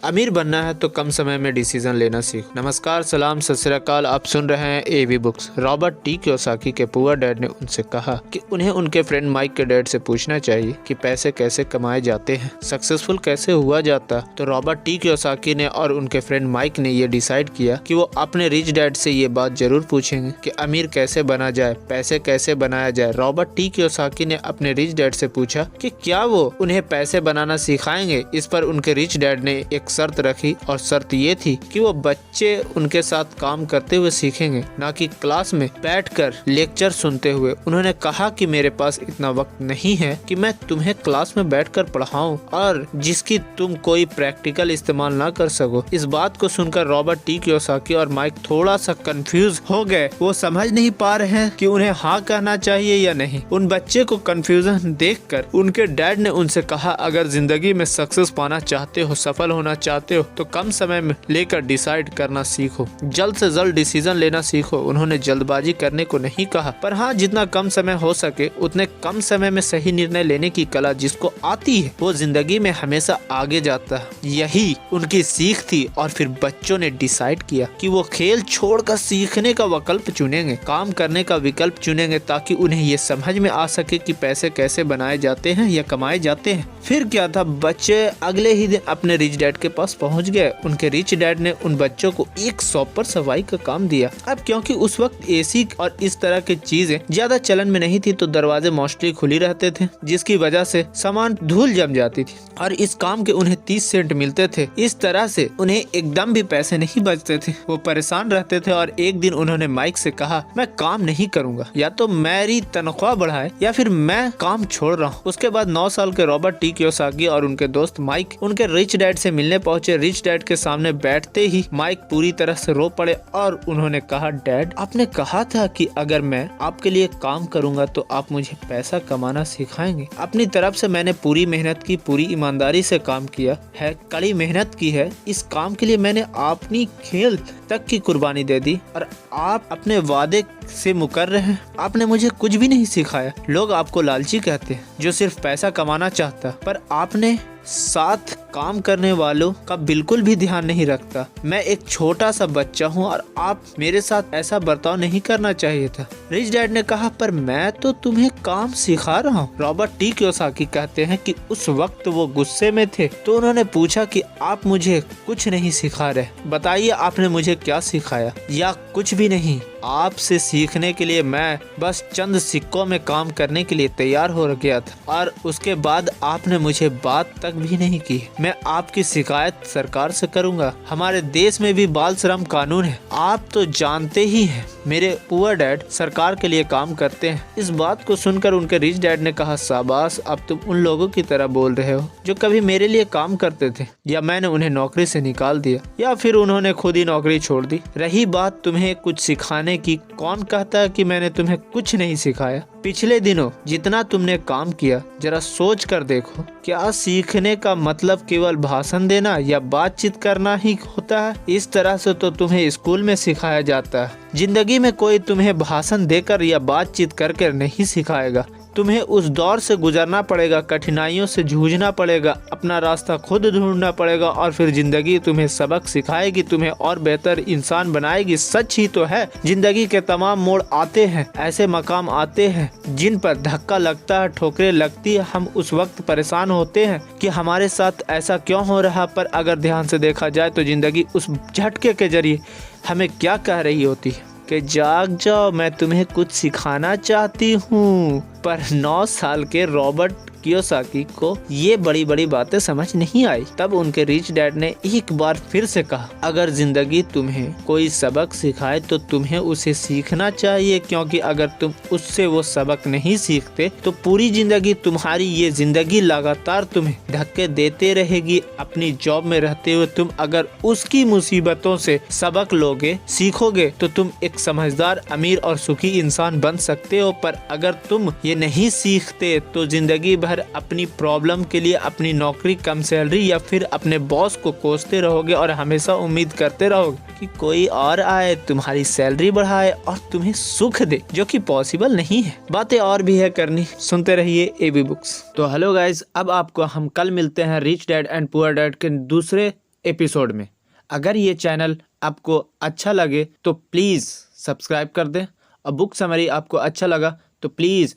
अमीर बनना है तो कम समय में डिसीजन लेना सीख। नमस्कार, सलाम, सत श्री अकाल। आप सुन रहे हैं AB books. Robert T Kiyosaki के पुअर डैड ने उनसे कहा कि उन्हें उनके फ्रेंड माइक के डैड से पूछना चाहिए कि पैसे कैसे कमाए जाते हैं, सक्सेसफुल कैसे हुआ जाता। तो रॉबर्ट टी कियोसाकी ने और उनके फ्रेंड माइक ने ये डिसाइड किया कि वो अपने रिच डैड से ये बात जरूर पूछेंगे कि अमीर कैसे बना जाए, पैसे कैसे बनाया जाए। रॉबर्ट टी कियोसाकी ने अपने रिच डैड से पूछा कि क्या वो उन्हें पैसे बनाना सिखाएंगे। इस पर उनके रिच डैड ने एक शर्त रखी और शर्त ये थी कि वो बच्चे उनके साथ काम करते हुए सीखेंगे, ना कि क्लास में बैठकर लेक्चर सुनते हुए। उन्होंने कहा कि मेरे पास इतना वक्त नहीं है कि मैं तुम्हें क्लास में बैठकर पढ़ाऊं और जिसकी तुम कोई प्रैक्टिकल इस्तेमाल ना कर सको। इस बात को सुनकर रॉबर्ट टी कियोसाकी और माइक थोड़ा सा कंफ्यूज हो गए। वो समझ नहीं पा रहे हैं कि उन्हें हाँ कहना चाहिए या नहीं। उन बच्चे को कंफ्यूजन देखकर उनके डैड ने उनसे कहा, अगर जिंदगी में सक्सेस पाना चाहते हो, सफल होना चाहते हो तो कम समय में लेकर डिसाइड करना सीखो, जल्द से जल्द डिसीजन लेना सीखो। उन्होंने जल्दबाजी करने को नहीं कहा, पर हाँ, जितना कम समय हो सके उतने कम समय में सही निर्णय लेने की कला जिसको आती है वो जिंदगी में हमेशा आगे जाता है। यही उनकी सीख थी। और फिर बच्चों ने डिसाइड किया कि वो खेल छोड़कर सीखने का विकल्प चुनेंगे, काम करने का विकल्प चुनेंगे, ताकि उन्हें ये समझ में आ सके कि पैसे कैसे बनाए जाते हैं या कमाए जाते हैं। फिर क्या था, बच्चे अगले ही दिन अपने रिच डैड के पास पहुंच गए। उनके रिच डैड ने उन बच्चों को एक शॉप पर सफाई का काम दिया। अब क्योंकि उस वक्त एसी और इस तरह की चीजें ज्यादा चलन में नहीं थी तो दरवाजे मोस्टली खुली रहते थे, जिसकी वजह से सामान धूल जम जाती थी और इस काम के उन्हें 30 सेंट मिलते थे। इस तरह से उन्हें एकदम भी पैसे नहीं बचते थे। वो परेशान रहते थे और एक दिन उन्होंने माइक से कहा, मैं काम नहीं करूंगा, या तो मेरी तनख्वाह बढ़ाए या फिर मैं काम छोड़ रहा हूँ। उसके बाद 9 साल के रॉबर्ट टी कियोसाकी और उनके दोस्त माइक उनके रिच डैड से मिलने पहुंचे। रिच डैड के सामने बैठते ही माइक पूरी तरह से रो पड़े और उन्होंने कहा, डैड, आपने कहा था कि अगर मैं आपके लिए काम करूंगा तो आप मुझे पैसा कमाना सिखाएंगे। अपनी तरफ से मैंने पूरी मेहनत की, पूरी ईमानदारी से काम किया है, कड़ी मेहनत की है। इस काम के लिए मैंने अपनी खेल तक की कुर्बानी दे दी और आप अपने वादे से मुकर रहे हैं। आपने मुझे कुछ भी नहीं सिखाया। लोग आपको लालची कहते हैं जो सिर्फ पैसा कमाना चाहता, पर आपने साथ काम करने वालों का बिल्कुल भी ध्यान नहीं रखता। मैं एक छोटा सा बच्चा हूँ और आप मेरे साथ ऐसा बर्ताव नहीं करना चाहिए था। रिच डैड ने कहा, पर मैं तो तुम्हें काम सिखा रहा हूँ। रॉबर्ट टी कियोसाकी कहते हैं कि उस वक्त वो गुस्से में थे तो उन्होंने पूछा कि आप मुझे कुछ नहीं सिखा रहे, बताइए आपने मुझे क्या सिखाया। या कुछ भी नहीं, आपसे सीखने के लिए मैं बस चंद सिक्कों में काम करने के लिए तैयार हो गया था और उसके बाद आपने मुझे बात तक भी नहीं की। मैं आपकी शिकायत सरकार से करूंगा। हमारे देश में भी बाल श्रम कानून है, आप तो जानते ही हैं। मेरे पुअर डैड सरकार के लिए काम करते हैं। इस बात को सुनकर उनके रिच डैड ने कहा, शाबाश, अब तुम उन लोगों की तरह बोल रहे हो जो कभी मेरे लिए काम करते थे, या मैंने उन्हें नौकरी से निकाल दिया या फिर उन्होंने खुद ही नौकरी छोड़ दी। रही बात तुम्हें कुछ सिखाने की, कौन कहता है कि मैंने तुम्हें कुछ नहीं सिखाया। पिछले दिनों जितना तुमने काम किया जरा सोच कर देखो, क्या सीखने का मतलब केवल भाषण देना या बातचीत करना ही होता है? इस तरह से तो तुम्हें स्कूल में सिखाया जाता है। जिंदगी में कोई तुम्हें भाषण देकर या बातचीत करके नहीं सिखाएगा। तुम्हें उस दौर से गुजरना पड़ेगा, कठिनाइयों से जूझना पड़ेगा, अपना रास्ता खुद ढूंढना पड़ेगा और फिर जिंदगी तुम्हें सबक सिखाएगी, तुम्हें और बेहतर इंसान बनाएगी। सच ही तो है, जिंदगी के तमाम मोड़ आते हैं, ऐसे मकाम आते हैं जिन पर धक्का लगता है, ठोकरें लगती है। हम उस वक्त परेशान होते हैं कि हमारे साथ ऐसा क्यों हो रहा, पर अगर ध्यान से देखा जाए तो जिंदगी उस झटके के जरिए हमें क्या कह रही होती है कि जाग जाओ, मैं तुम्हें कुछ सिखाना चाहती हूँ। पर 9 साल के रॉबर्ट कियोसाकी को ये बड़ी बड़ी बातें समझ नहीं आई। तब उनके रिच डैड ने एक बार फिर से कहा, अगर जिंदगी तुम्हें कोई सबक सिखाए तो तुम्हें उसे सीखना चाहिए, क्योंकि अगर तुम उससे वो सबक नहीं सीखते तो पूरी जिंदगी तुम्हारी ये जिंदगी लगातार तुम्हें धक्के देते रहेगी। अपनी जॉब में रहते हुए तुम अगर उसकी मुसीबतों से सबक लोगे, सीखोगे तो तुम एक समझदार, अमीर और सुखी इंसान बन सकते हो। पर अगर तुम ये नहीं सीखते तो जिंदगी भर अपनी प्रॉब्लम के लिए अपनी नौकरी, कम सैलरी या फिर अपने बॉस को कोसते रहोगे और हमेशा उम्मीद करते रहोगे कि कोई और आए, तुम्हारी सैलरी बढ़ाए और तुम्हें सुख दे, जो कि पॉसिबल नहीं है। बातें और भी है करनी, सुनते रहिए एबी बुक्स। तो हेलो गाइज, अब आपको हम कल मिलते हैं rich dad and poor dad के दूसरे एपिसोड में। अगर ये चैनल आपको अच्छा लगे तो प्लीज़ सब्सक्राइब कर दें, और बुक समरी आपको अच्छा लगा तो प्लीज़